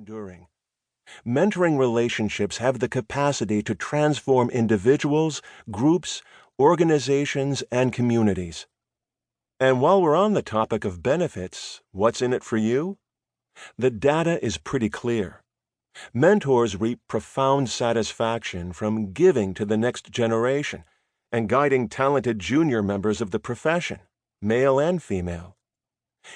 enduring. Mentoring relationships have the capacity to transform individuals, groups, organizations, and communities. And while we're on the topic of benefits, what's in it for you? The data is pretty clear. Mentors reap profound satisfaction from giving to the next generation and guiding talented junior members of the profession, male and female.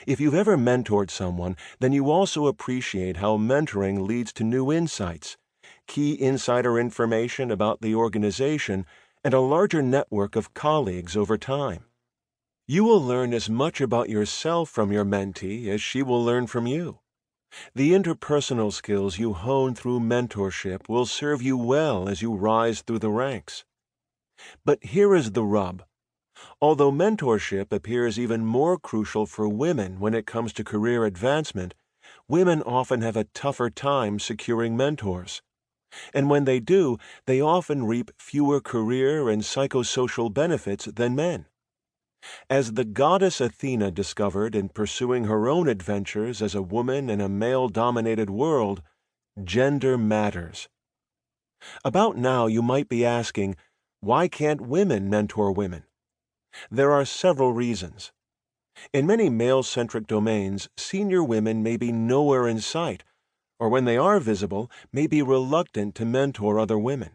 If you've ever mentored someone, then you also appreciate how mentoring leads to new insights, key insider information about the organization, and a larger network of colleagues over time. You will learn as much about yourself from your mentee as she will learn from you. The interpersonal skills you hone through mentorship will serve you well as you rise through the ranks. But here is the rub. Although mentorship appears even more crucial for women when it comes to career advancement, women often have a tougher time securing mentors. And when they do, they often reap fewer career and psychosocial benefits than men. As the goddess Athena discovered in pursuing her own adventures as a woman in a male-dominated world, gender matters. About now you might be asking, why can't women mentor women? There are several reasons. In many male-centric domains, senior women may be nowhere in sight, or when they are visible, may be reluctant to mentor other women.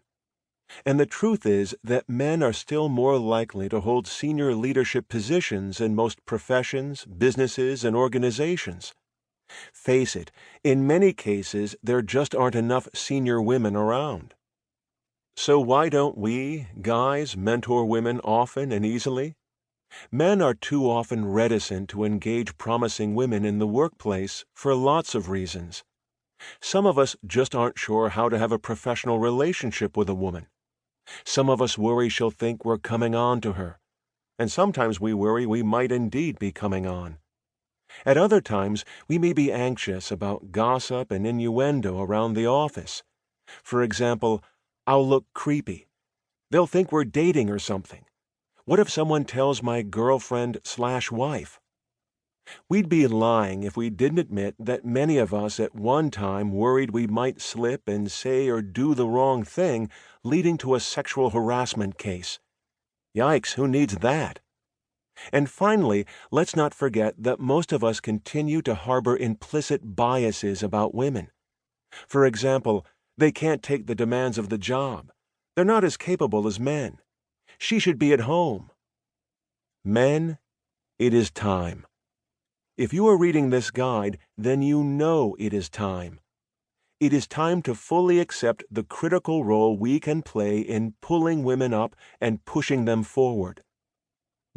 And the truth is that men are still more likely to hold senior leadership positions in most professions, businesses, and organizations. Face it, in many cases, there just aren't enough senior women around. So why don't we, guys, mentor women often and easily? Men are too often reticent to engage promising women in the workplace for lots of reasons. Some of us just aren't sure how to have a professional relationship with a woman. Some of us worry she'll think we're coming on to her. And sometimes we worry we might indeed be coming on. At other times, we may be anxious about gossip and innuendo around the office. For example, I'll look creepy. They'll think we're dating or something. What if someone tells my girlfriend/wife? We'd be lying if we didn't admit that many of us at one time worried we might slip and say or do the wrong thing, leading to a sexual harassment case. Yikes, who needs that? And finally, let's not forget that most of us continue to harbor implicit biases about women. For example, they can't take the demands of the job. They're not as capable as men. She should be at home. Men, it is time. If you are reading this guide, then you know it is time. It is time to fully accept the critical role we can play in pulling women up and pushing them forward.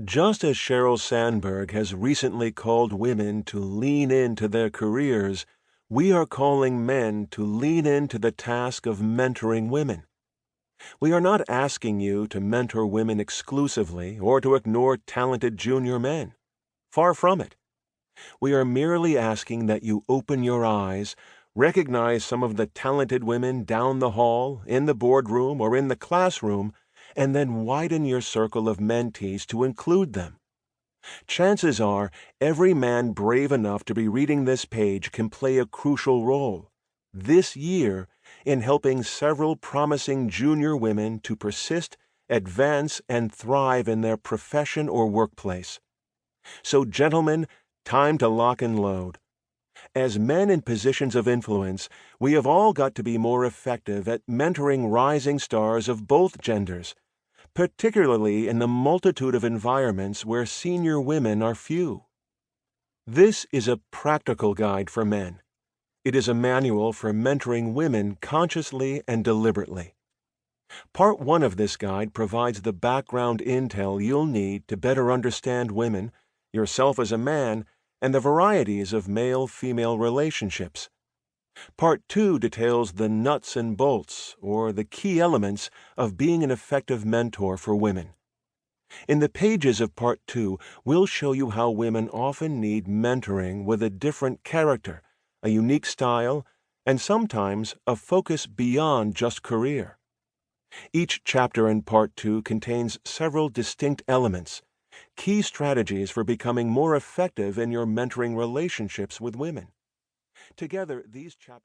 Just as Sheryl Sandberg has recently called women to lean into their careers, we are calling men to lean into the task of mentoring women. We are not asking you to mentor women exclusively or to ignore talented junior men. Far from it. We are merely asking that you open your eyes, recognize some of the talented women down the hall, in the boardroom, or in the classroom, and then widen your circle of mentees to include them. Chances are every man brave enough to be reading this page can play a crucial role, this year, in helping several promising junior women to persist, advance, and thrive in their profession or workplace. So, gentlemen, time to lock and load. As men in positions of influence, we have all got to be more effective at mentoring rising stars of both genders, particularly in the multitude of environments where senior women are few. This is a practical guide for men. It is a manual for mentoring women consciously and deliberately. Part 1 of this guide provides the background intel you'll need to better understand women, yourself as a man, and the varieties of male-female relationships. Part 2 details the nuts and bolts, or the key elements, of being an effective mentor for women. In the pages of Part 2, we'll show you how women often need mentoring with a different character, a unique style, and sometimes a focus beyond just career. Each chapter in Part 2 contains several distinct elements, key strategies for becoming more effective in your mentoring relationships with women. Together, these chapters